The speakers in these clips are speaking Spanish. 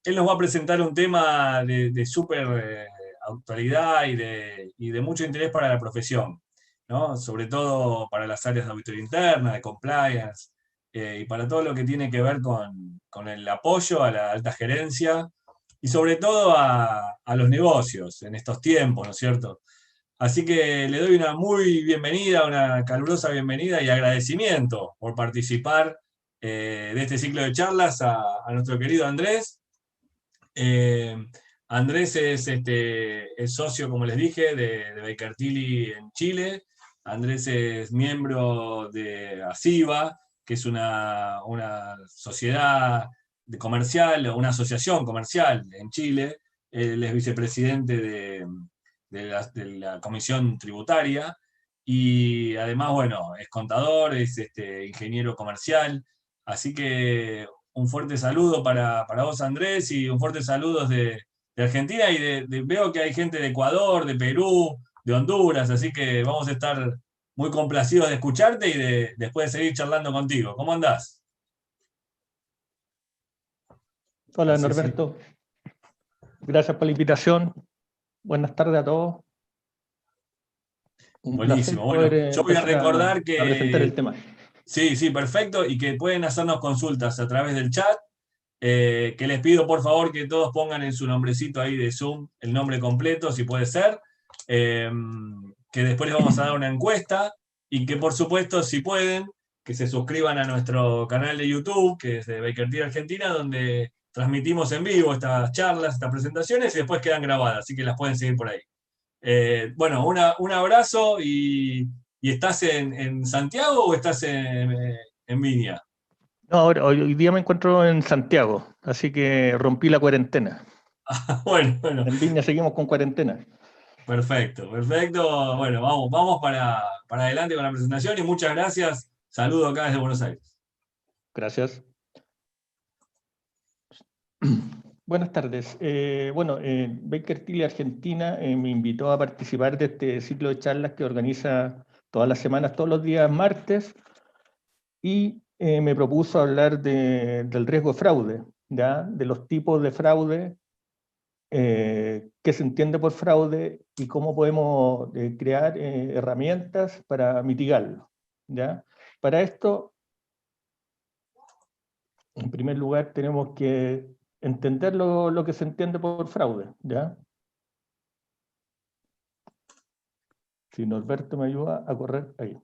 Él nos va a presentar un tema de súper actualidad y de mucho interés para la profesión, ¿no? Sobre todo para las áreas de auditoría interna, de compliance, y para todo lo que tiene que ver con el apoyo a la alta gerencia y sobre todo a los negocios en estos tiempos, ¿no es cierto? Así que le doy una muy bienvenida, una calurosa bienvenida y agradecimiento por participar de este ciclo de charlas a nuestro querido Andrés. Eh, Andrés es socio, como les dije, de Baker Tilly en Chile. Andrés es miembro de ASIVA, que es una sociedad comercial, una asociación comercial en Chile. Él es vicepresidente de la Comisión Tributaria y además, bueno, es contador, es ingeniero comercial. Así que un fuerte saludo para vos, Andrés, y un fuerte saludo de Argentina. Y veo que hay gente de Ecuador, de Perú, de Honduras, así que vamos a estar muy complacidos de escucharte y después de seguir charlando contigo. ¿Cómo andás? No Hola sé si... Norberto, gracias por la invitación. Buenas tardes a todos. Un placer Buenísimo. poder Bueno, yo voy a empezar recordar a presentar que el tema. sí, sí, perfecto, y que pueden hacernos consultas a través del chat. Que les pido por favor que todos pongan en su nombrecito ahí de Zoom el nombre completo, si puede ser, eh, que después les vamos a dar una encuesta y que por supuesto, si pueden, que se suscriban a nuestro canal de YouTube, que es de Baker Tilly Argentina, donde transmitimos en vivo estas charlas, estas presentaciones y después quedan grabadas, así que las pueden seguir por ahí. Bueno, un abrazo y ¿estás en Santiago o estás en Viña? No, ahora, hoy día me encuentro en Santiago, así que rompí la cuarentena. Bueno, bueno. En Viña seguimos con cuarentena. Perfecto, perfecto. Bueno, vamos para adelante con la presentación y muchas gracias. Saludo acá desde Buenos Aires. Gracias. Buenas tardes. Baker Tilly Argentina me invitó a participar de este ciclo de charlas que organiza todas las semanas, todos los días martes, y me propuso hablar del riesgo de fraude, ¿ya? De los tipos de fraude, qué se entiende por fraude y cómo podemos crear herramientas para mitigarlo, ¿ya? Para esto, en primer lugar, tenemos que entender lo que se entiende por fraude, ¿ya? Si Norberto me ayuda a correr ahí.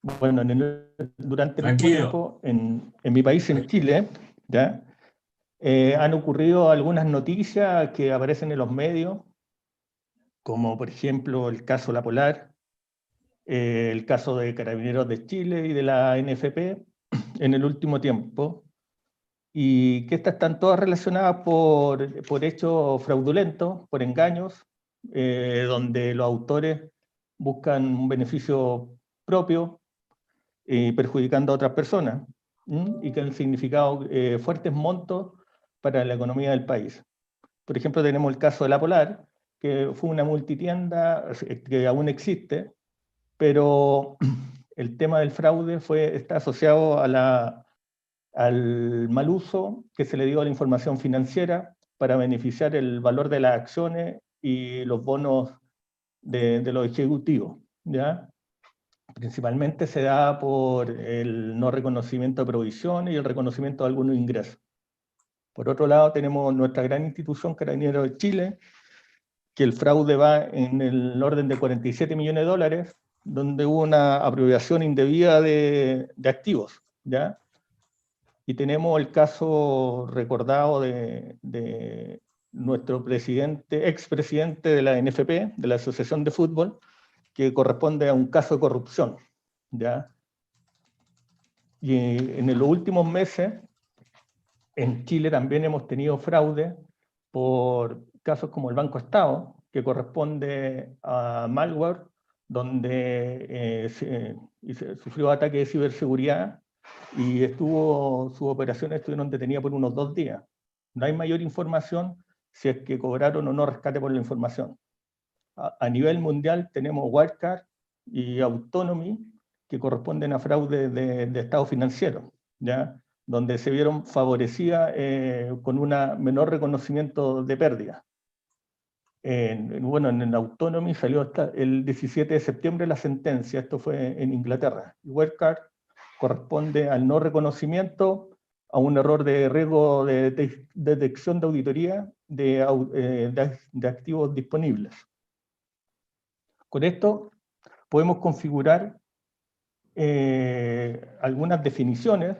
Bueno, durante el último Tranquilo. tiempo, en mi país, en Chile, ¿ya? Han ocurrido algunas noticias que aparecen en los medios, como por ejemplo el caso La Polar, el caso de Carabineros de Chile y de la NFP en el último tiempo, y que estas están todas relacionadas por hechos fraudulentos, por engaños, donde los autores buscan un beneficio propio, perjudicando a otras personas, y que han significado fuertes montos para la economía del país. Por ejemplo, tenemos el caso de La Polar, que fue una multitienda que aún existe, pero el tema del fraude está asociado al mal uso que se le dio a la información financiera para beneficiar el valor de las acciones y los bonos de los ejecutivos, ¿ya? Principalmente se da por el no reconocimiento de provisiones y el reconocimiento de algunos ingresos. Por otro lado, tenemos nuestra gran institución Carabineros de Chile, que el fraude va en el orden de 47 millones de dólares, donde hubo una apropiación indebida de activos, ¿ya? Y tenemos el caso recordado de nuestro expresidente de la NFP, de la Asociación de Fútbol, que corresponde a un caso de corrupción, ¿ya? Y en los últimos meses, en Chile también hemos tenido fraude por casos como el Banco Estado, que corresponde a malware, donde sufrió ataque de ciberseguridad y sus operaciones estuvieron detenidas por unos 2 días. No hay mayor información si es que cobraron o no rescate por la información. A nivel mundial tenemos Wirecard y Autonomy, que corresponden a fraude de estado financiero, ¿ya? Donde se vieron favorecidas con un menor reconocimiento de pérdida. Bueno, en el Autonomy salió hasta el 17 de septiembre la sentencia, esto fue en Inglaterra. Wildcard corresponde al no reconocimiento, a un error de riesgo de detección de auditoría de activos disponibles. Con esto podemos configurar algunas definiciones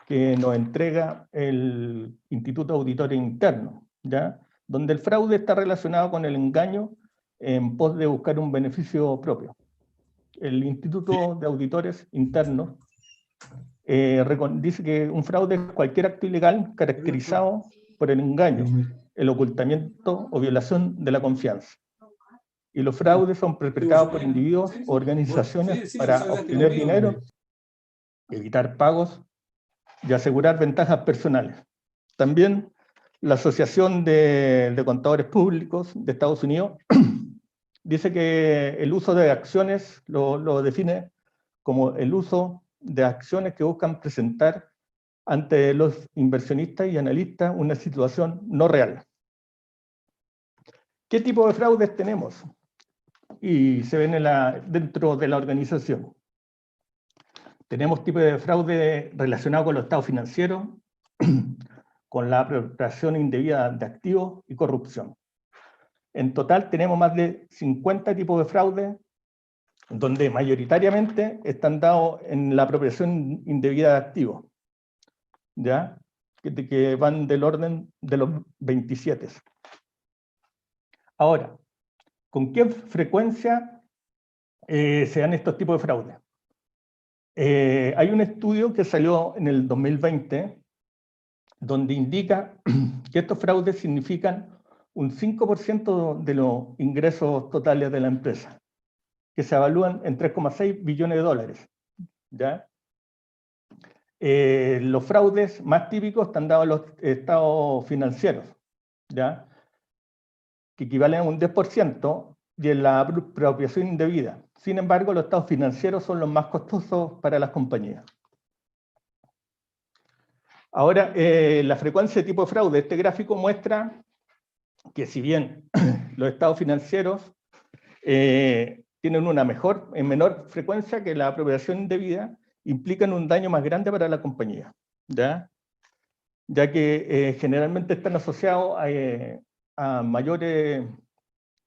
que nos entrega el Instituto de Auditores Internos, ¿ya? Donde el fraude está relacionado con el engaño en pos de buscar un beneficio propio. El Instituto de Auditores Internos dice que un fraude es cualquier acto ilegal caracterizado por el engaño, el ocultamiento o violación de la confianza. Y los fraudes son perpetrados por individuos o organizaciones para obtener dinero, evitar pagos y asegurar ventajas personales. También la Asociación de Contadores Públicos de Estados Unidos dice que el uso de acciones lo define como el uso de acciones que buscan presentar ante los inversionistas y analistas una situación no real. ¿Qué tipo de fraudes tenemos? Y se ven dentro de la organización. Tenemos tipos de fraude relacionados con los estados financieros, con la apropiación indebida de activos y corrupción. En total tenemos más de 50 tipos de fraude, donde mayoritariamente están dados en la apropiación indebida de activos, ¿ya? Que van del orden de los 27. Ahora, ¿con qué frecuencia se dan estos tipos de fraude? Hay un estudio que salió en el 2020 donde indica que estos fraudes significan un 5% de los ingresos totales de la empresa, que se evalúan en 3,6 billones de dólares. ¿Ya? Los fraudes más típicos están dados en los estados financieros, ¿ya? Que equivalen a un 10% de la apropiación indebida. Sin embargo, los estados financieros son los más costosos para las compañías. Ahora, la frecuencia de tipo de fraude. Este gráfico muestra que si bien los estados financieros tienen una menor frecuencia que la apropiación indebida, implican un daño más grande para la compañía, ya que generalmente están asociados a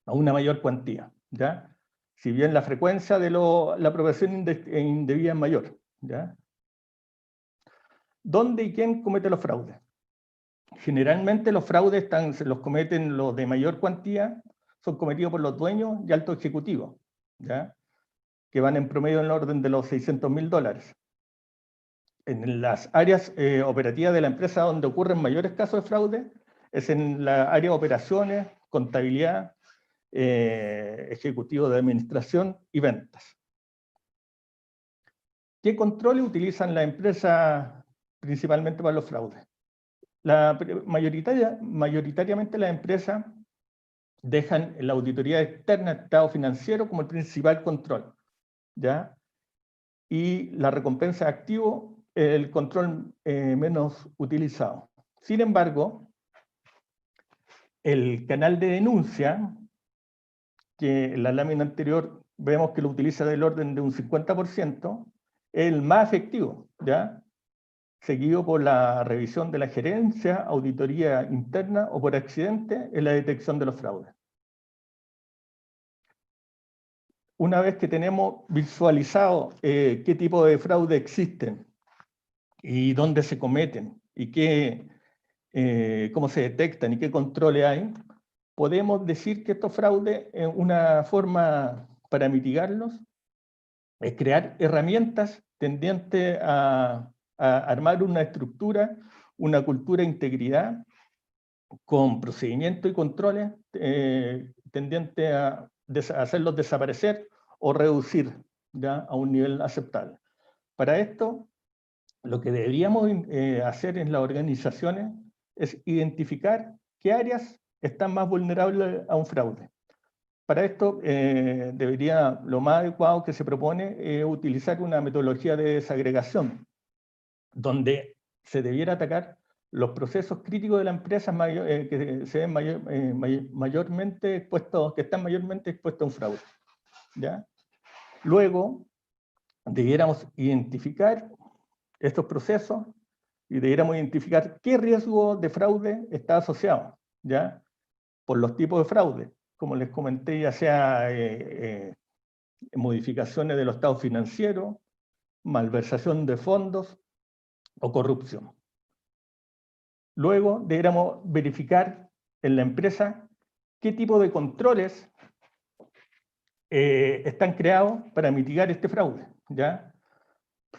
una mayor cuantía. ¿Ya? Si bien la frecuencia de la apropiación indebida es mayor. ¿Ya? ¿Dónde y quién comete los fraudes? Generalmente los fraudes los cometen los de mayor cuantía, son cometidos por los dueños y altos ejecutivos, ¿ya? Que van en promedio en el orden de los $600.000. En las áreas operativas de la empresa donde ocurren mayores casos de fraude es en la área de operaciones, contabilidad, ejecutivo de administración y ventas. ¿Qué controles utilizan las empresas principalmente para los fraudes? Mayoritariamente las empresas dejan la auditoría externa del estado financiero como el principal control, ¿ya? Y la recompensa de activo, el control menos utilizado. Sin embargo, el canal de denuncia, que en la lámina anterior vemos que lo utiliza del orden de un 50%, es el más efectivo, ¿ya? Seguido por la revisión de la gerencia, auditoría interna o por accidente en la detección de los fraudes. Una vez que tenemos visualizado qué tipo de fraude existen y dónde se cometen y cómo se detectan y qué controles hay, podemos decir que estos fraudes, una forma para mitigarlos es crear herramientas tendientes a armar una estructura, una cultura de integridad con procedimientos y controles tendientes a hacerlos desaparecer o reducir, ¿ya? A un nivel aceptable. Para esto, lo que deberíamos hacer en las organizaciones es identificar qué áreas están más vulnerables a un fraude. Para esto, lo más adecuado que se propone es utilizar una metodología de desagregación, donde se debiera atacar los procesos críticos de la empresa que se ven mayormente expuestos, que están mayormente expuestos a un fraude, ¿ya? Luego, debiéramos identificar estos procesos y debiéramos identificar qué riesgo de fraude está asociado, ¿ya? Por los tipos de fraude, como les comenté, ya sea modificaciones de los estados financieros, malversación de fondos o corrupción. Luego deberíamos verificar en la empresa qué tipo de controles están creados para mitigar este fraude, ¿ya?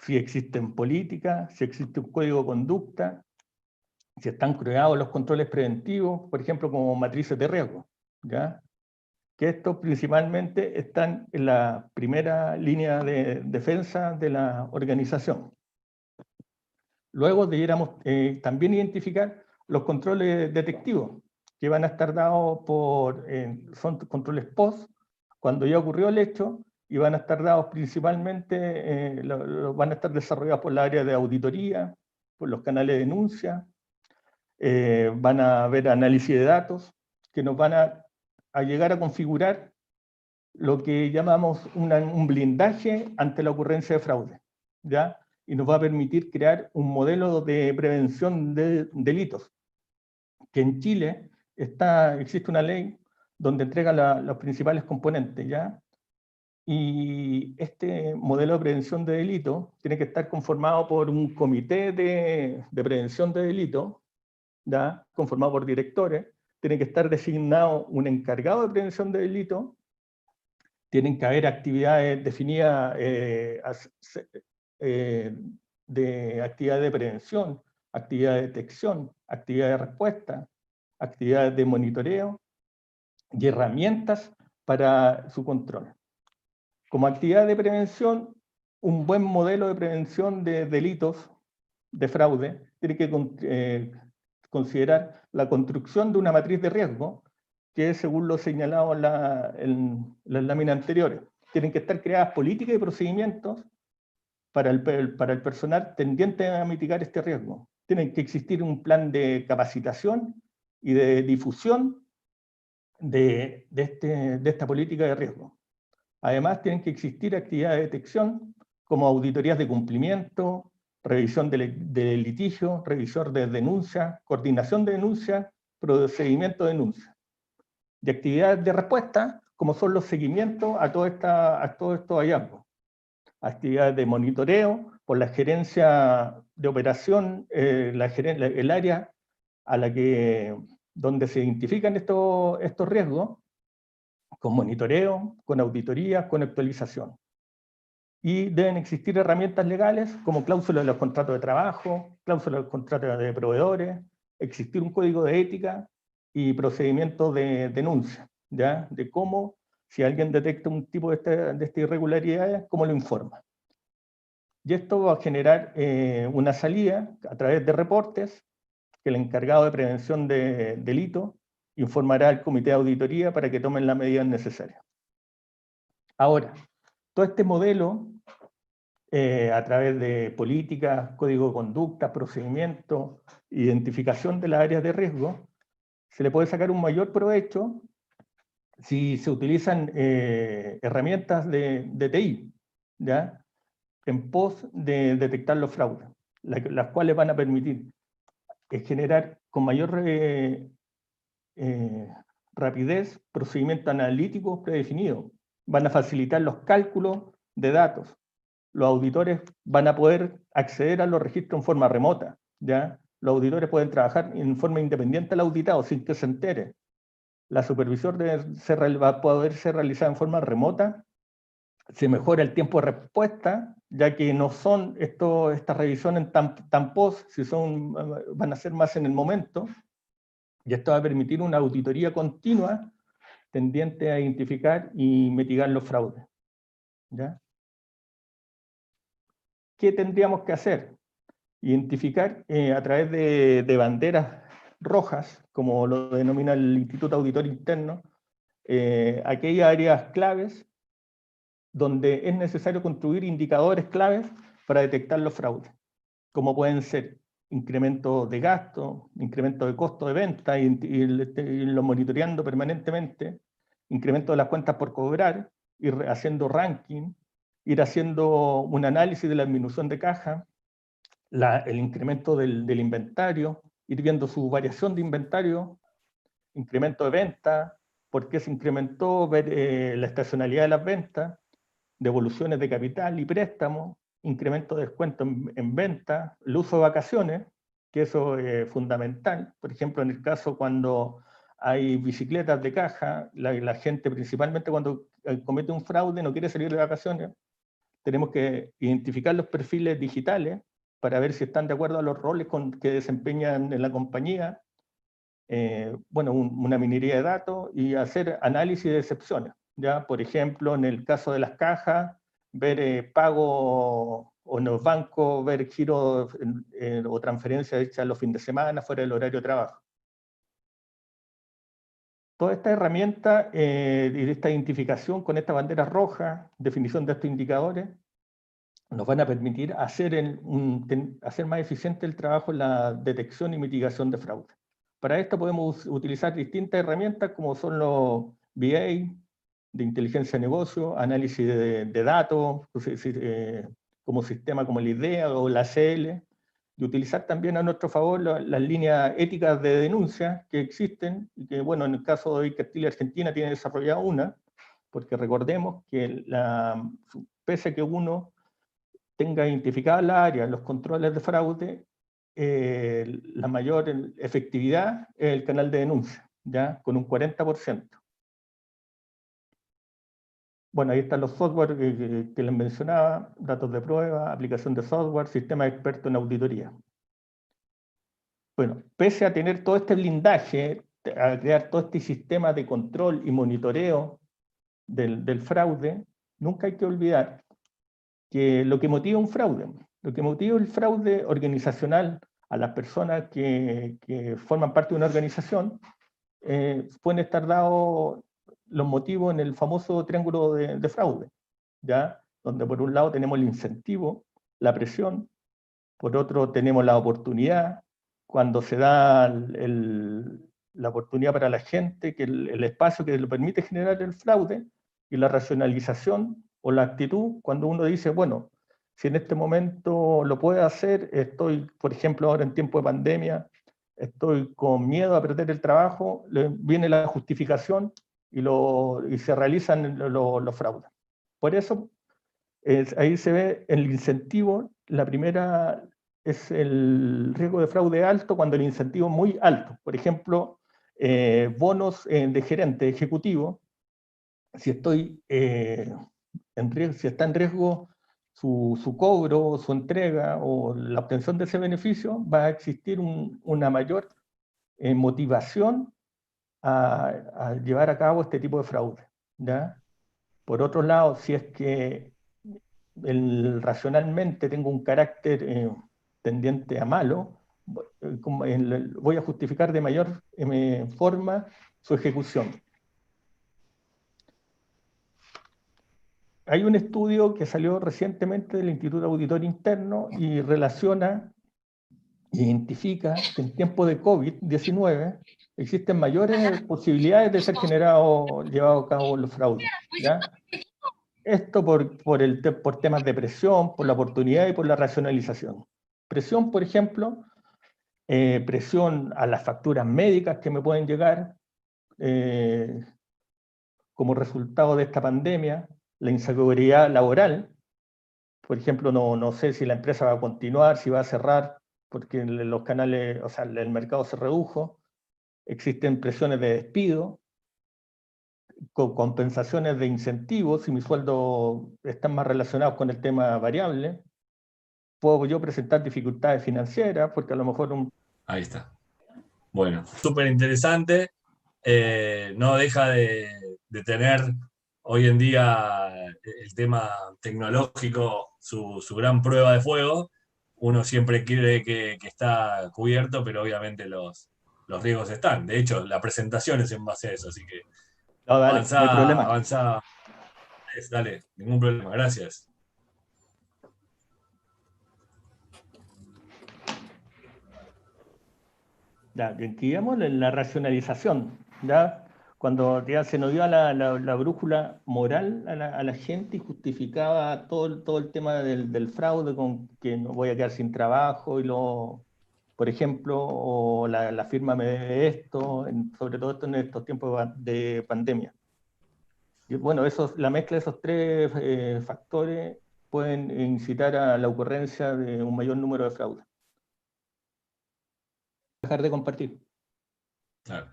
Si existen políticas, si existe un código de conducta, si están creados los controles preventivos, por ejemplo, como matrices de riesgo, ¿ya? Que estos principalmente están en la primera línea de defensa de la organización. Luego debiéramos también identificar los controles detectivos, que van a estar dados son controles post, cuando ya ocurrió el hecho, y van a estar dados principalmente, van a estar desarrollados por la área de auditoría, por los canales de denuncia, van a haber análisis de datos, que nos van a llegar a configurar lo que llamamos un blindaje ante la ocurrencia de fraude, ¿ya? Y nos va a permitir crear un modelo de prevención de delitos, que en Chile existe una ley donde entrega los principales componentes, ¿ya? Y este modelo de prevención de delitos tiene que estar conformado por un comité de prevención de delitos, ¿ya? Conformado por directores, tiene que estar designado un encargado de prevención de delitos, tienen que haber actividades definidas de actividades de prevención, actividades de detección, actividades de respuesta, actividades de monitoreo y herramientas para su control. Como actividad de prevención, un buen modelo de prevención de delitos de fraude tiene que considerar la construcción de una matriz de riesgo, que es según lo señalado en las láminas anteriores. Tienen que estar creadas políticas y procedimientos para el personal tendiente a mitigar este riesgo. Tiene que existir un plan de capacitación y de difusión de esta política de riesgo. Además, tienen que existir actividades de detección como auditorías de cumplimiento, revisión de litigio, revisión de denuncia, coordinación de denuncia, procedimiento de denuncia. Y actividades de respuesta, como son los seguimientos a todos estos hallazgos. Actividades de monitoreo por la gerencia de operación, el área donde se identifican estos riesgos, con monitoreo, con auditoría, con actualización. Y deben existir herramientas legales como cláusulas de los contratos de trabajo, cláusulas de los contratos de proveedores, existir un código de ética y procedimientos de denuncia, ¿ya? De cómo, si alguien detecta un tipo de estas irregularidades, cómo lo informa. Y esto va a generar una salida a través de reportes que el encargado de prevención de delitos informará al comité de auditoría para que tomen las medidas necesarias. Ahora, todo este modelo, a través de políticas, código de conducta, procedimientos, identificación de las áreas de riesgo, se le puede sacar un mayor provecho si se utilizan herramientas de TI, ¿ya? En pos de detectar los fraudes, las cuales van a permitir generar con mayor rapidez procedimientos analíticos predefinidos. Van a facilitar los cálculos de datos. Los auditores van a poder acceder a los registros en forma remota, ¿ya? Los auditores pueden trabajar en forma independiente al auditado sin que se entere. La supervisión va a poder ser realizada en forma remota. Se mejora el tiempo de respuesta, ya que no son estas revisiones tan post, van a ser más en el momento. Y esto va a permitir una auditoría continua tendiente a identificar y mitigar los fraudes, ¿ya? ¿Qué tendríamos que hacer? Identificar a través de banderas rojas, como lo denomina el Instituto Auditor Interno, aquellas áreas claves donde es necesario construir indicadores claves para detectar los fraudes, como pueden ser incremento de gasto, incremento de costo de venta y lo monitoreando permanentemente, incremento de las cuentas por cobrar, ir haciendo ranking, ir haciendo un análisis de la disminución de caja, el incremento del inventario, ir viendo su variación de inventario, incremento de venta, por qué se incrementó, ver la estacionalidad de las ventas, devoluciones de capital y préstamos, incremento de descuento en venta, el uso de vacaciones, que eso es fundamental. Por ejemplo, en el caso cuando hay bicicletas de caja, la gente principalmente cuando comete un fraude no quiere salir de vacaciones, tenemos que identificar los perfiles digitales para ver si están de acuerdo a los roles que desempeñan en la compañía, bueno, una minería de datos y hacer análisis de excepciones. ¿Ya? Por ejemplo, en el caso de las cajas, ver pago o en los bancos, ver giros o transferencias hechas los fines de semana fuera del horario de trabajo. Toda esta herramienta y esta identificación con esta bandera roja, definición de estos indicadores, nos van a permitir hacer más eficiente el trabajo en la detección y mitigación de fraude. Para esto podemos utilizar distintas herramientas como son los BA, de inteligencia de negocio, análisis de datos, como sistema como la IDEA o la CL, y utilizar también a nuestro favor las líneas éticas de denuncia que existen, y que, bueno, en el caso de Iker Argentina tiene desarrollada una, porque recordemos que pese a que uno tenga identificada la área, los controles de fraude, la mayor efectividad es el canal de denuncia, ¿ya? Con un 40%. Bueno, ahí están los software que les mencionaba, datos de prueba, aplicación de software, sistema experto en auditoría. Bueno, pese a tener todo este blindaje, a crear todo este sistema de control y monitoreo del fraude, nunca hay que olvidar que lo que motiva un fraude, lo que motiva el fraude organizacional a las personas que forman parte de una organización, pueden estar dados los motivos en el famoso triángulo de fraude, ¿ya? Donde por un lado tenemos el incentivo, la presión, por otro tenemos la oportunidad, cuando se da la oportunidad para la gente, que el espacio que le permite generar el fraude, y la racionalización o la actitud, cuando uno dice, bueno, si en este momento lo puedo hacer, estoy, por ejemplo, ahora en tiempo de pandemia, estoy con miedo a perder el trabajo, viene la justificación y se realizan los fraudes. Por eso, ahí se ve el incentivo, la primera es el riesgo de fraude alto cuando el incentivo es muy alto. Por ejemplo, bonos de gerente ejecutivo, si si está en riesgo su cobro, su entrega o la obtención de ese beneficio, va a existir una mayor motivación a llevar a cabo este tipo de fraude, ¿ya? Por otro lado, si es que racionalmente tengo un carácter tendiente a malo, voy a justificar de mayor forma su ejecución. Hay un estudio que salió recientemente del Instituto Auditor Interno y identifica que en tiempos de COVID-19 existen mayores posibilidades de ser llevado a cabo los fraudes, ¿ya? Esto por temas de presión, por la oportunidad y por la racionalización. Presión, por ejemplo, presión a las facturas médicas que me pueden llegar como resultado de esta pandemia, la inseguridad laboral. Por ejemplo, no sé si la empresa va a continuar, si va a cerrar, porque los canales, o sea, el mercado se redujo. Existen presiones de despido, con compensaciones de incentivos, si mi sueldo está más relacionado con el tema variable. Puedo yo presentar dificultades financieras, porque a lo mejor Ahí está. Bueno, súper interesante. No deja de tener hoy en día el tema tecnológico su gran prueba de fuego. Uno siempre cree que está cubierto, pero obviamente los riesgos están. De hecho, la presentación es en base a eso, así que no, dale, no hay avanzá, problema. avanzá. Dale, ningún problema. Gracias. Ya, que íbamos en la racionalización, ¿ya? Cuando ya se nos dio la brújula moral a la gente y justificaba todo el tema del fraude, con que no voy a quedar sin trabajo, por ejemplo, o la firma me debe esto, sobre todo esto en estos tiempos de pandemia. Y bueno, la mezcla de esos tres factores pueden incitar a la ocurrencia de un mayor número de fraudes. Dejar de compartir. Claro.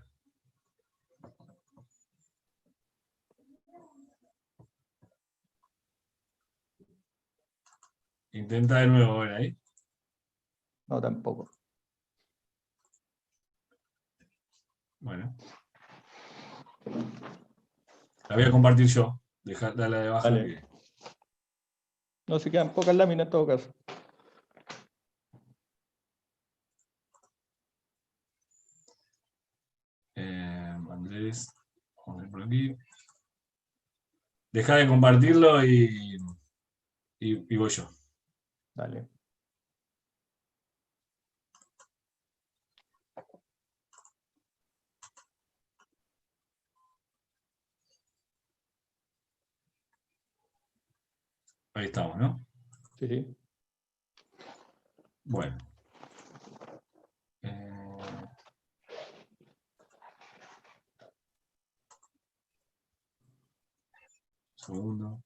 Intenta de nuevo, ver ahí. No, tampoco. Bueno. La voy a compartir yo. Dale de baja. Vale. No, se quedan pocas láminas en todo caso. Andrés, vamos a ver por aquí. Deja de compartirlo y voy yo. Vale. Ahí estamos, ¿no? Sí, sí. Bueno. Segundo.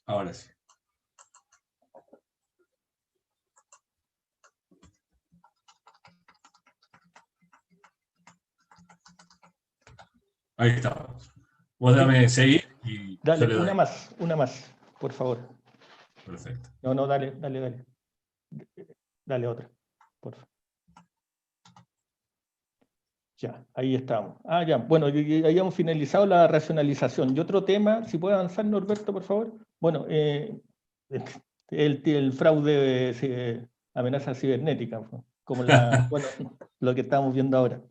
Ahora sí. Ahí está. Vos dame seguir y yo Dale, le doy. una más, por favor. Perfecto. No, dale. Dale otra, por favor. Ya, ahí estamos. Ya, bueno, y ahí hemos finalizado la racionalización. Y otro tema, si puede avanzar, Norberto, por favor. Bueno, el fraude, amenaza cibernética, como bueno, lo que estamos viendo ahora,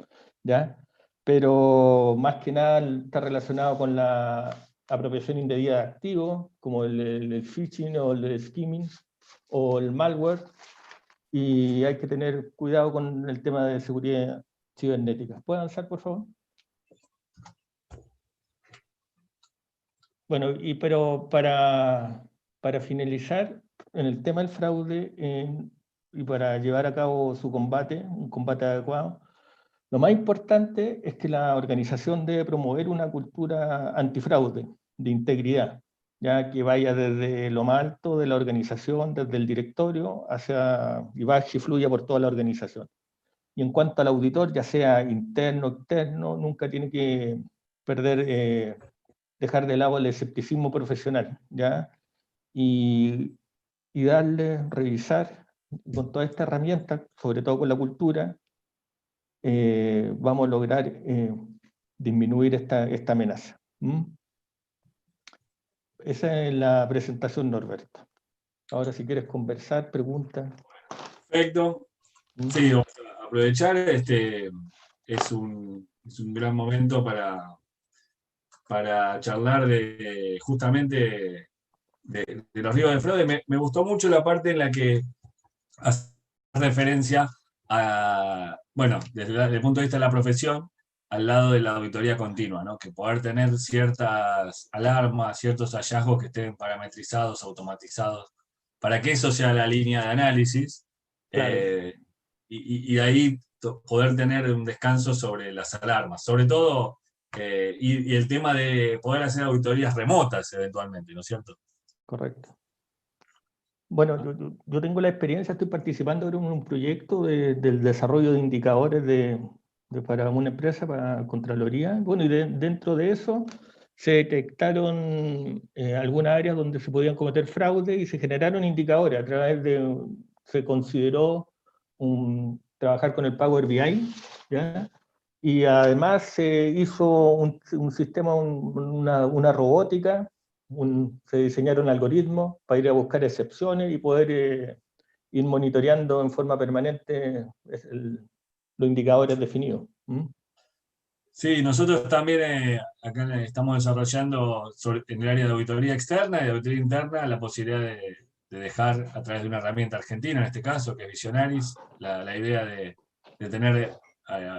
¿ya? Pero más que nada está relacionado con la apropiación indebida de activos, como el phishing o el skimming o el malware, y hay que tener cuidado con el tema de seguridad cibernética. ¿Puede avanzar, por favor? Bueno, pero para finalizar, en el tema del fraude y para llevar a cabo su combate, un combate adecuado, lo más importante es que la organización debe promover una cultura antifraude, de integridad, ya que vaya desde lo más alto de la organización, desde el directorio, y baje y fluya por toda la organización. Y en cuanto al auditor, ya sea interno o externo, nunca tiene que dejar de lado el escepticismo profesional, ¿ya? Y revisar con toda esta herramienta, sobre todo con la cultura, vamos a lograr disminuir esta amenaza. Esa es la presentación, Norberto. Ahora, si quieres conversar, pregunta. Perfecto. Sí, vamos a aprovechar. Es un gran momento para charlar justamente de los riesgos de fraude. Me gustó mucho la parte en la que hace referencia bueno, desde el punto de vista de la profesión, al lado de la auditoría continua, ¿no? Que poder tener ciertas alarmas, ciertos hallazgos que estén parametrizados, automatizados, para que eso sea la línea de análisis, Claro. y de ahí poder tener un descanso sobre las alarmas, sobre todo, y el tema de poder hacer auditorías remotas eventualmente, ¿no es cierto? Correcto. Bueno, yo tengo la experiencia, estoy participando en un proyecto del desarrollo de indicadores para una empresa, para Contraloría. Bueno, y dentro de eso se detectaron algunas áreas donde se podían cometer fraude y se generaron indicadores se consideró trabajar con el Power BI, ¿ya? Y además se hizo un sistema, una robótica, se diseñaron algoritmos para ir a buscar excepciones y poder ir monitoreando en forma permanente los indicadores definidos. Sí, nosotros también acá estamos desarrollando en el área de auditoría externa y de auditoría interna la posibilidad dejar a través de una herramienta argentina, en este caso, que es Visionaris, la idea de tener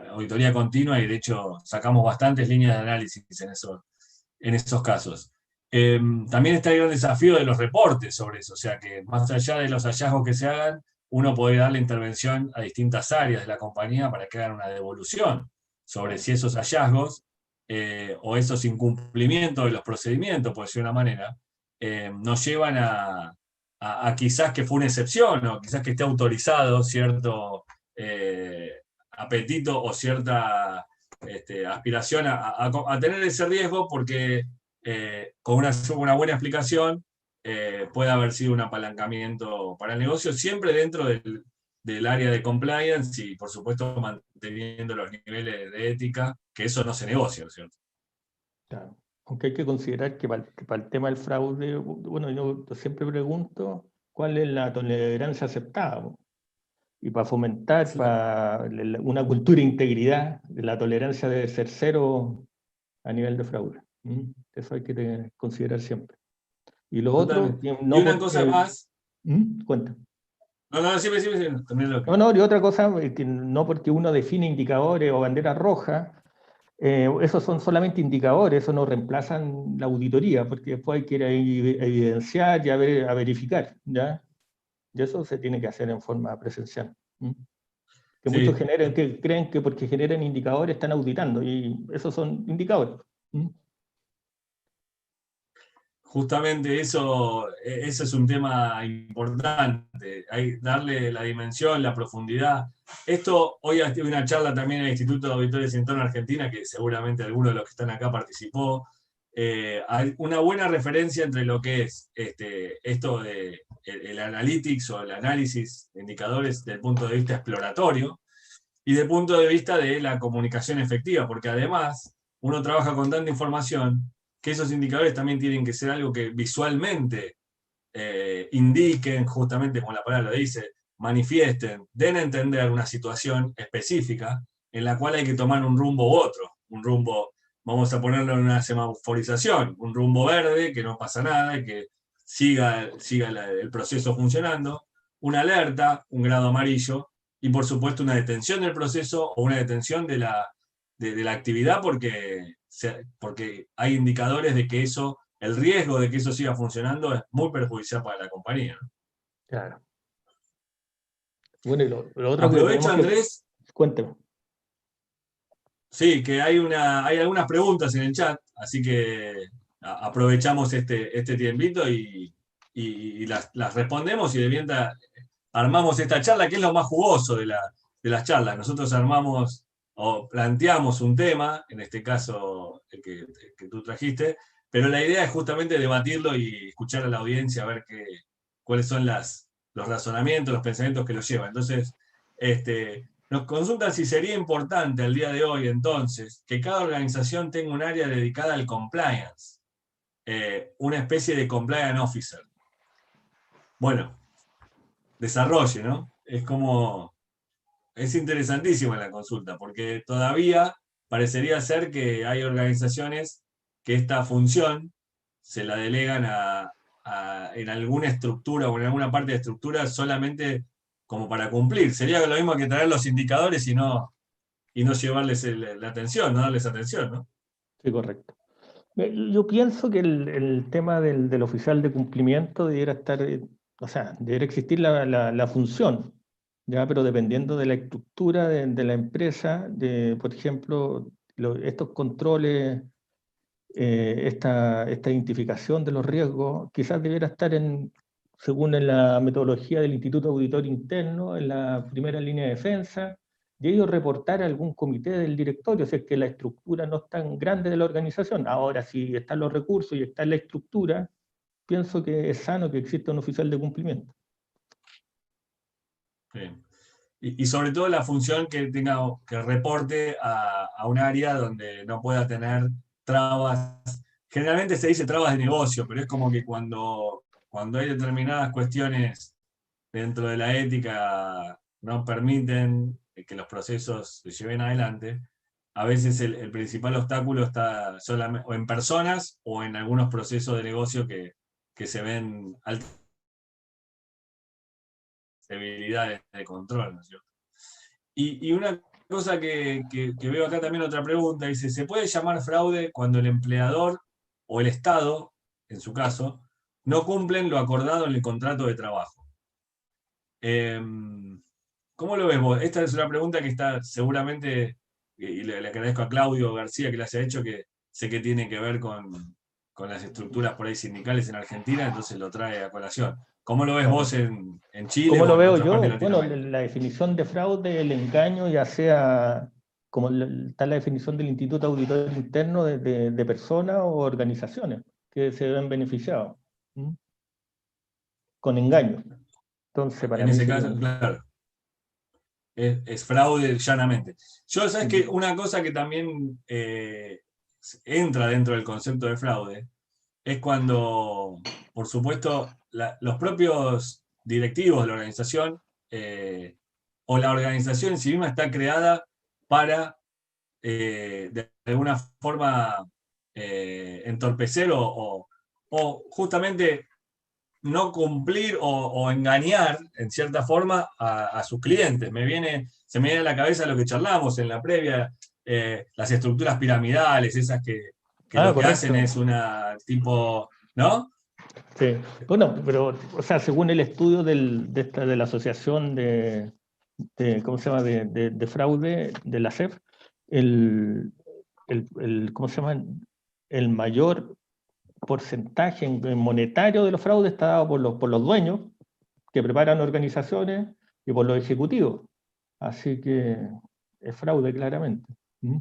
auditoría continua, y de hecho sacamos bastantes líneas de análisis en esos casos. También está el gran desafío de los reportes sobre eso, o sea que más allá de los hallazgos que se hagan, uno puede darle intervención a distintas áreas de la compañía para que hagan una devolución sobre si esos hallazgos o esos incumplimientos de los procedimientos, por decir de una manera, nos llevan a quizás que fue una excepción, o quizás que esté autorizado cierto apetito o cierta aspiración a tener ese riesgo, porque con una buena explicación puede haber sido un apalancamiento para el negocio, siempre dentro del área de compliance y, por supuesto, manteniendo los niveles de ética, que eso no se negocia, ¿no es cierto? Claro. Aunque hay que considerar que para el tema del fraude, bueno, yo siempre pregunto cuál es la tolerancia aceptada, po. Y para fomentar una cultura de integridad, la tolerancia debe ser cero a nivel de fraude. Eso hay que considerar siempre. Y lo otro, Totalmente. que Y no una cosa porque... más. Cuenta. No, sí, también lo que. No, no, y otra cosa, que no porque uno define indicadores o banderas rojas, esos son solamente indicadores, eso no reemplazan la auditoría, porque después hay que ir a evidenciar y a verificar, ¿ya? Y eso se tiene que hacer en forma presencial. Que muchos Sí, creen que porque generan indicadores están auditando, y esos son indicadores. justamente eso es un tema importante, darle la dimensión, la profundidad. Esto, hoy hay una charla también en el Instituto de Auditores Internos Argentina, que seguramente alguno de los que están acá participó. Hay una buena referencia entre lo que es esto de el analytics o el análisis de indicadores desde el punto de vista exploratorio y desde el punto de vista de la comunicación efectiva, porque además uno trabaja con tanta información que esos indicadores también tienen que ser algo que visualmente indiquen, justamente como la palabra lo dice, manifiesten, den a entender una situación específica en la cual hay que tomar un rumbo u otro. Un rumbo, vamos a ponerlo en una semaforización, un rumbo verde, que no pasa nada, y que siga el proceso funcionando, una alerta, un grado amarillo, y por supuesto una detención del proceso o una detención de la actividad, porque hay indicadores de que el riesgo de que eso siga funcionando es muy perjudicial para la compañía. Claro. Bueno, y lo otro que Aprovecho, tenemos que... Andrés, Cuéntame. sí, que hay algunas preguntas en el chat, así que aprovechamos este tiempito y las respondemos, y de mientras armamos esta charla, que es lo más jugoso de las charlas. Nosotros armamos o planteamos un tema, en este caso el que tú trajiste, pero la idea es justamente debatirlo y escuchar a la audiencia, a ver cuáles son los razonamientos, los pensamientos que los llevan. Entonces, nos consultan si sería importante al día de hoy, entonces, que cada organización tenga un área dedicada al compliance, una especie de compliance officer. Bueno, desarrolle, ¿no? Es interesantísima la consulta, porque todavía parecería ser que hay organizaciones que esta función se la delegan en alguna estructura o en alguna parte de estructura solamente como para cumplir. Sería lo mismo que traer los indicadores y no llevarles la atención, no darles atención, ¿no? Sí, correcto. Yo pienso que el tema del oficial de cumplimiento debiera estar, o sea, debiera existir la función, ya, pero dependiendo de la estructura de la empresa, por ejemplo, estos controles, esta identificación de los riesgos, quizás debiera estar según en la metodología del Instituto Auditor Interno, en la primera línea de defensa, y ellos reportar a algún comité del directorio, si es que la estructura no es tan grande de la organización. Ahora, si están los recursos y está la estructura, pienso que es sano que exista un oficial de cumplimiento. Sí. Y sobre todo la función que reporte a un área donde no pueda tener trabas. Generalmente se dice trabas de negocio, pero es como que cuando hay determinadas cuestiones dentro de la ética no permiten que los procesos se lleven adelante, a veces el principal obstáculo está solamente o en personas o en algunos procesos de negocio que se ven alterados debilidades de control, ¿no es cierto? Y una cosa que veo acá también, otra pregunta, dice, ¿se puede llamar fraude cuando el empleador o el Estado, en su caso, no cumplen lo acordado en el contrato de trabajo? ¿Cómo lo ves vos? Esta es una pregunta que está seguramente, y le agradezco a Claudio García que la haya hecho, que sé que tiene que ver con las estructuras por ahí sindicales en Argentina, entonces lo trae a colación. ¿Cómo lo ves vos Claro. en Chile ¿Cómo o lo en veo otras partes yo? de Bueno, Latinoamérica? la definición de fraude, el engaño, ya sea como está la definición del Instituto Auditor Interno de personas o organizaciones que se ven beneficiados, ¿m? Con engaño. Entonces, para En mí ese sería caso, claro, es fraude llanamente. Yo, sabes que un... una cosa que también entra dentro del concepto de fraude es cuando, por supuesto, los propios directivos de la organización o la organización en sí misma está creada para, de alguna forma, entorpecer o justamente no cumplir o engañar, en cierta forma, a sus clientes. Se me viene a la cabeza lo que charlamos en la previa, las estructuras piramidales, esas que Ah, lo que hacen correcto. es una tipo, ¿no? Sí. Bueno, pero, o sea, según el estudio de la Asociación ¿cómo se llama?, de fraude de la CEF, ¿cómo se llama?, el mayor porcentaje en monetario de los fraudes está dado por los dueños que preparan organizaciones y por los ejecutivos. Así que es fraude claramente. ¿Mm?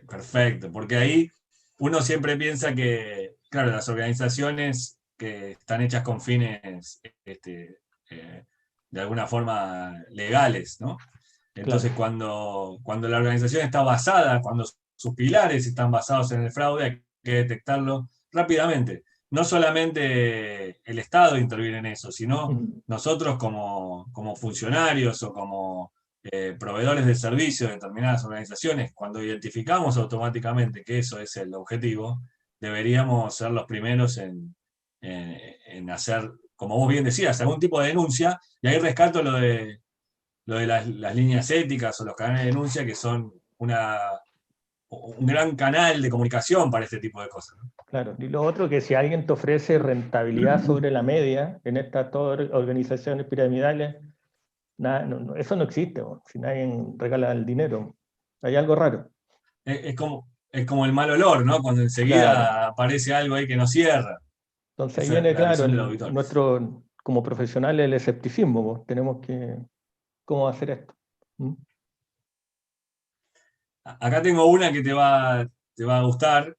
Perfecto, porque ahí uno siempre piensa que, claro, las organizaciones que están hechas con fines eh, de alguna forma legales, ¿no? Claro. Entonces, cuando la organización está basada, cuando sus pilares están basados en el fraude, hay que detectarlo rápidamente. No solamente el Estado interviene en eso, sino Mm. nosotros como funcionarios o como proveedores de servicios de determinadas organizaciones, cuando identificamos automáticamente que eso es el objetivo, deberíamos ser los primeros en hacer, como vos bien decías, algún tipo de denuncia, y ahí rescato lo de las líneas éticas o los canales de denuncia, que son un gran canal de comunicación para este tipo de cosas, ¿no? Claro, y lo otro que si alguien te ofrece rentabilidad sobre la media en estas todas organizaciones piramidales, nada, eso no existe, si nadie regala el dinero, hay algo raro. Es como el mal olor, ¿no? Cuando Claro, enseguida aparece algo ahí que no cierra. entonces ahí Esa es viene, la claro, visión del auditor. nuestro, como profesionales, el escepticismo, tenemos que, ¿cómo hacer esto? ¿Mm? Acá tengo una que te va a gustar.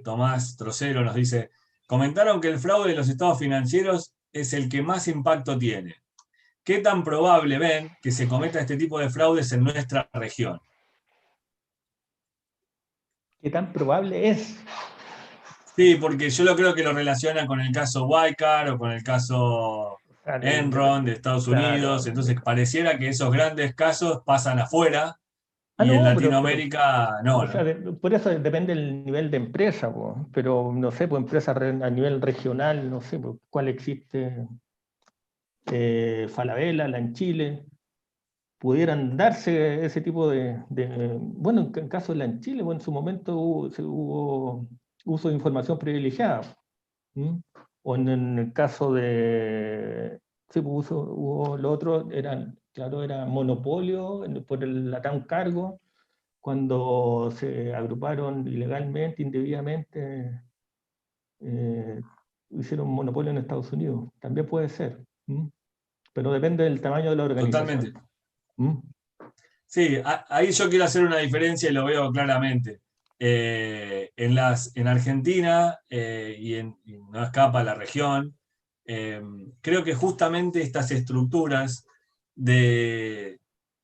Tomás Trocero nos dice, comentaron que el fraude de los estados financieros es el que más impacto tiene. ¿Qué tan probable ven que se cometa este tipo de fraudes en nuestra región? ¿Qué tan probable es? Sí, porque yo lo creo que lo relaciona con el caso Wirecard o con el caso Ah, Enron de Estados Unidos. claro. Entonces pareciera que esos grandes casos pasan afuera Ah, y en no, pero Latinoamérica no, o sea, ¿no? por eso depende del nivel de empresa, po. Pero no sé, pues empresa a nivel regional, no sé, pues, cuál existe, Falabella, la en Chile, pudieran darse ese tipo bueno, en caso de la en Chile, bueno, en su momento hubo uso de información privilegiada. ¿Mm? O en el caso sí, pues, hubo lo otro, claro, era monopolio por el Latam Cargo, cuando se agruparon ilegalmente, indebidamente, eh, hicieron un monopolio en Estados Unidos. También puede ser. ¿Mm? Pero depende del tamaño de la organización. Totalmente. ¿Mm? Sí, ahí yo quiero hacer una diferencia y lo veo claramente. En Argentina, y no escapa la región, eh, creo que justamente estas estructuras de,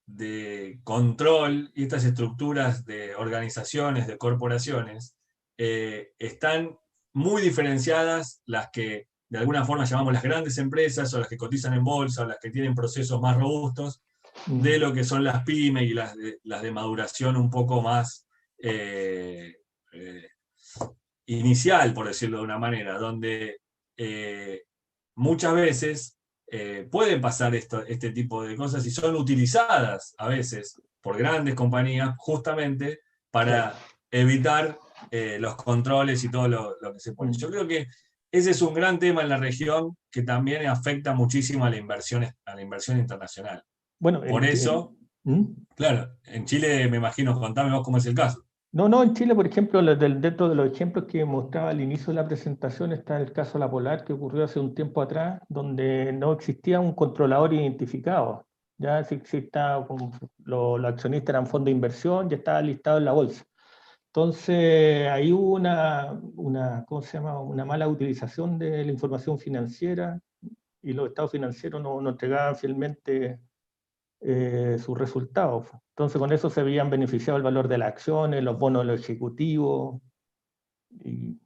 de control y estas estructuras de organizaciones, de corporaciones, están muy diferenciadas las que de alguna forma llamamos las grandes empresas o las que cotizan en bolsa o las que tienen procesos más robustos de Mm. lo que son las pymes y las de maduración un poco más eh, eh, inicial, por decirlo de una manera, donde muchas veces pueden pasar este tipo de cosas y son utilizadas a veces por grandes compañías justamente para evitar los controles y todo lo que se pone. Yo creo que ese es un gran tema en la región que también afecta muchísimo a la inversión internacional. Bueno, Por eso, claro, en Chile me imagino, contame vos cómo es el caso. No, en Chile, por ejemplo, dentro de los ejemplos que mostraba al inicio de la presentación está el caso La Polar, que ocurrió hace un tiempo atrás, donde no existía un controlador identificado. Ya si los accionistas eran fondos de inversión, ya estaba listado en la bolsa. Entonces, ahí hubo ¿cómo se llama? Una mala utilización de la información financiera y los estados financieros no entregaban fielmente sus resultados. Entonces con eso se habían beneficiado el valor de las acciones, los bonos de los ejecutivos y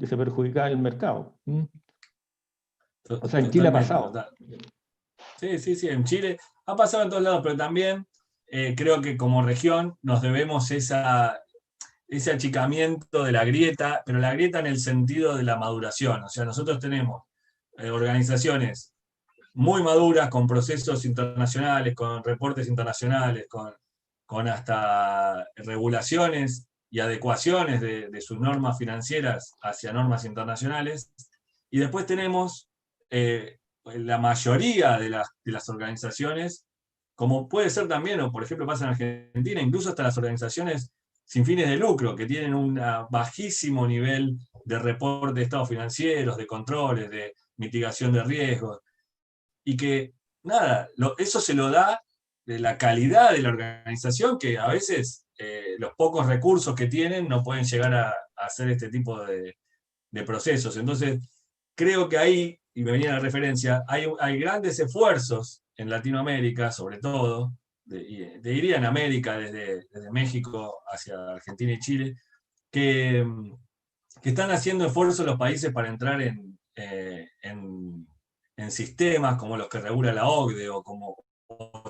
se perjudicaba el mercado. O sea, en Chile ha Totalmente, pasado. total. Sí, en Chile ha pasado en todos lados, pero también creo que como región nos debemos ese achicamiento de la grieta, pero la grieta en el sentido de la maduración. O sea, nosotros tenemos organizaciones muy maduras, con procesos internacionales, con reportes internacionales, con hasta regulaciones y adecuaciones de sus normas financieras hacia normas internacionales. Y después tenemos la mayoría de las organizaciones, como puede ser también, o por ejemplo pasa en Argentina, incluso hasta las organizaciones sin fines de lucro, que tienen un bajísimo nivel de reporte de estados financieros, de controles, de mitigación de riesgos, y que, nada, eso se lo da de la calidad de la organización, que a veces los pocos recursos que tienen no pueden llegar a hacer este tipo de procesos. Entonces, creo que ahí, y me venía la referencia, hay grandes esfuerzos en Latinoamérica, sobre todo, diría en América, desde México hacia Argentina y Chile, que, que están haciendo esfuerzos los países para entrar en sistemas como los que regula la OCDE o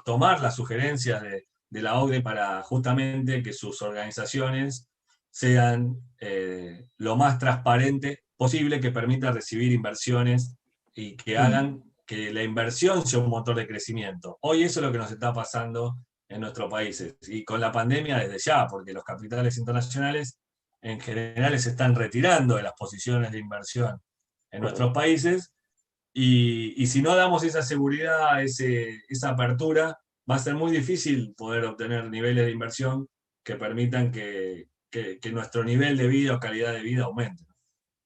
tomar las sugerencias de la OCDE para justamente que sus organizaciones sean lo más transparente posible, que permita recibir inversiones y que hagan que la inversión sea un motor de crecimiento. Hoy eso es lo que nos está pasando en nuestros países. Y con la pandemia desde ya, porque los capitales internacionales en general se están retirando de las posiciones de inversión en nuestros países, y si no damos esa seguridad, esa apertura, va a ser muy difícil poder obtener niveles de inversión que permitan que nuestro nivel de vida o calidad de vida aumente.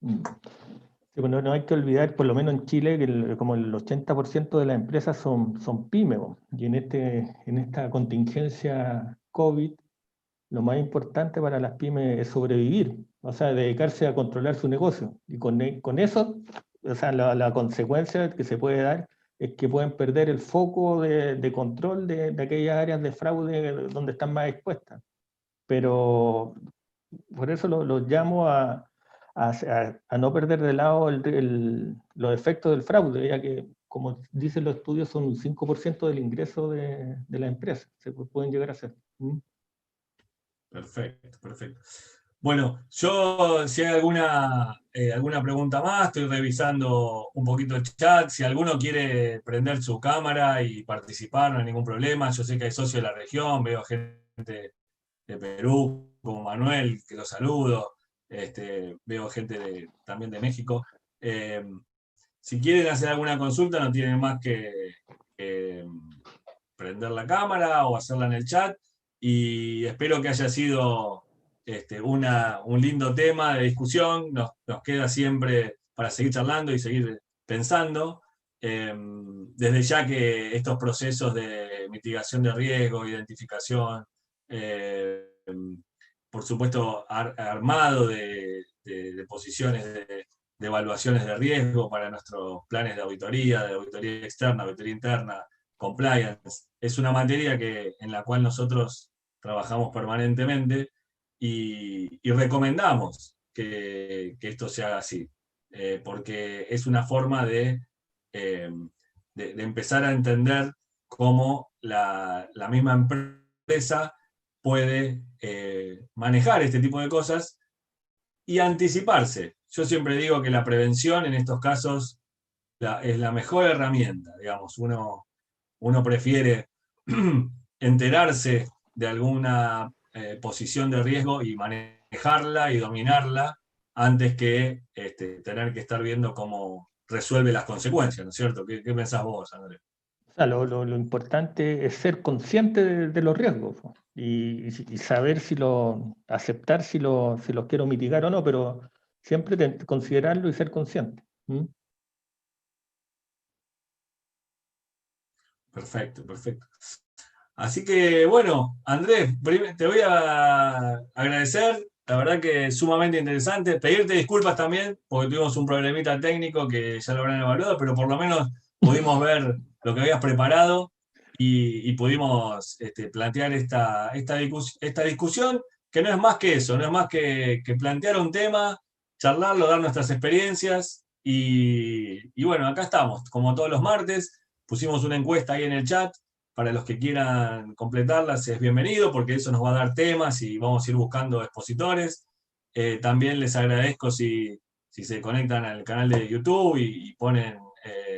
Sí, bueno, no hay que olvidar, por lo menos en Chile, que como el 80% de las empresas son pymes, y en esta contingencia COVID, lo más importante para las pymes es sobrevivir, o sea, dedicarse a controlar su negocio. Y con eso, o sea, la consecuencia que se puede dar es que pueden perder el foco de control de aquellas áreas de fraude donde están más expuestas. Pero por eso los llamo a no perder de lado los efectos del fraude, ya que, como dicen los estudios, son un 5% del ingreso de la empresa, se pueden llegar a hacer. Perfecto. Bueno, yo si hay alguna pregunta más, estoy revisando un poquito el chat. Si alguno quiere prender su cámara y participar, no hay ningún problema. Yo sé que hay socios de la región, veo gente de Perú, como Manuel, que lo saludo. Veo gente también de México. Si quieren hacer alguna consulta, no tienen más que prender la cámara o hacerla en el chat. Y espero que haya sido un lindo tema de discusión. Nos queda siempre para seguir charlando y seguir pensando. Desde ya que estos procesos de mitigación de riesgo, identificación, por supuesto, armado de posiciones de evaluaciones de riesgo para nuestros planes de auditoría externa, auditoría interna, compliance, es una materia en la cual nosotros trabajamos permanentemente y recomendamos que esto se haga así, porque es una forma de empezar a entender cómo la misma empresa puede manejar este tipo de cosas y anticiparse. Yo siempre digo que la prevención en estos casos es la mejor herramienta, digamos. Uno prefiere enterarse de alguna posición de riesgo y manejarla y dominarla antes que tener que estar viendo cómo resuelve las consecuencias, ¿no es cierto? ¿Qué pensás vos, Andrés? O sea, lo importante es ser consciente de los riesgos po, y saber aceptar si los quiero mitigar o no, pero siempre considerarlo y ser consciente. ¿Mm? Perfecto, perfecto. Así que, bueno, Andrés, te voy a agradecer, la verdad que es sumamente interesante. Pedirte disculpas también, porque tuvimos un problemita técnico que ya lo habrán evaluado, pero por lo menos pudimos ver lo que habías preparado y pudimos plantear esta discusión, que no es más que eso, no es más que plantear un tema, charlarlo, dar nuestras experiencias y bueno, acá estamos, como todos los martes, pusimos una encuesta ahí en el chat para los que quieran completarlas es bienvenido porque eso nos va a dar temas y vamos a ir buscando expositores. También les agradezco si se conectan al canal de YouTube y ponen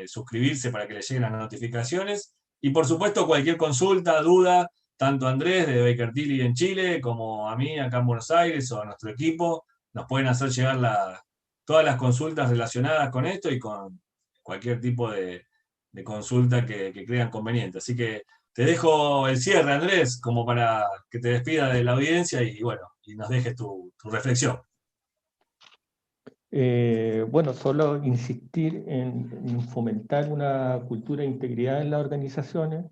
suscribirse para que les lleguen las notificaciones. Y por supuesto cualquier consulta, duda, tanto a Andrés de Baker Tilly en Chile como a mí acá en Buenos Aires o a nuestro equipo, nos pueden hacer llegar todas las consultas relacionadas con esto y con cualquier tipo de consulta que crean conveniente. Así que te dejo el cierre, Andrés, como para que te despida de la audiencia y bueno, y nos dejes tu reflexión. Bueno, solo insistir en fomentar una cultura de integridad en las organizaciones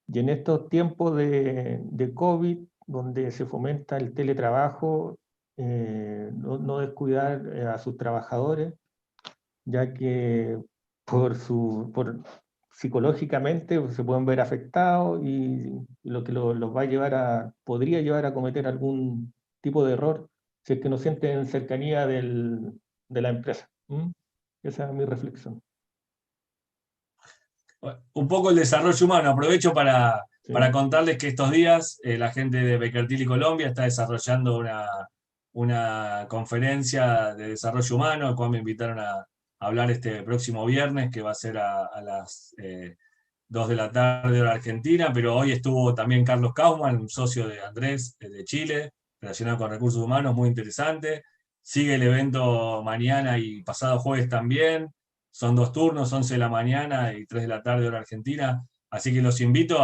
y en estos tiempos de COVID, donde se fomenta el teletrabajo, no descuidar a sus trabajadores, ya que psicológicamente se pueden ver afectados y lo que los va a podría llevar a cometer algún tipo de error si es que no sienten cercanía de la empresa. ¿Mm? Esa es mi reflexión. Un poco el desarrollo humano. Aprovecho para Sí. contarles que estos días la gente de Baker Tilly Colombia está desarrollando una conferencia de desarrollo humano, a cual me invitaron a hablar este próximo viernes, que va a ser a las 2 de la tarde hora Argentina, pero hoy estuvo también Carlos Kaufmann, un socio de Andrés de Chile, relacionado con recursos humanos, muy interesante. Sigue el evento mañana y pasado jueves también. Son 2 turnos, 11 de la mañana y 3 de la tarde hora Argentina. Así que los invito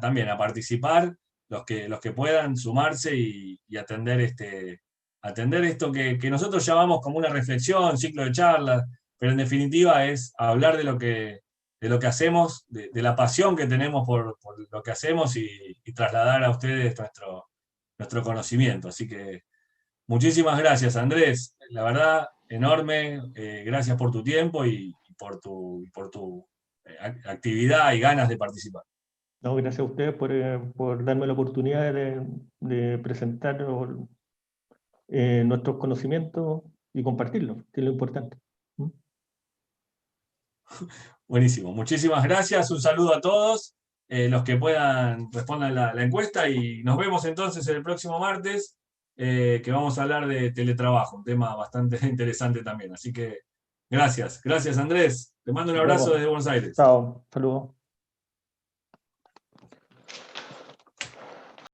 también a participar, los que puedan sumarse y atender esto que nosotros llamamos como una reflexión, ciclo de charlas, pero en definitiva es hablar de lo que hacemos, de la pasión que tenemos por lo que hacemos y trasladar a ustedes nuestro conocimiento. Así que muchísimas gracias, Andrés. La verdad, enorme. Gracias por tu tiempo y por tu actividad y ganas de participar. No, gracias a ustedes por darme la oportunidad de presentar nuestros conocimientos y compartirlos, que es lo importante. ¿Mm? Buenísimo. Muchísimas gracias. Un saludo a todos. Los que puedan respondan la encuesta y nos vemos entonces el próximo martes, que vamos a hablar de teletrabajo, un tema bastante interesante también. Así que gracias. Gracias, Andrés. Te mando un Nos abrazo vemos. desde Buenos Aires. Chao. Saludos.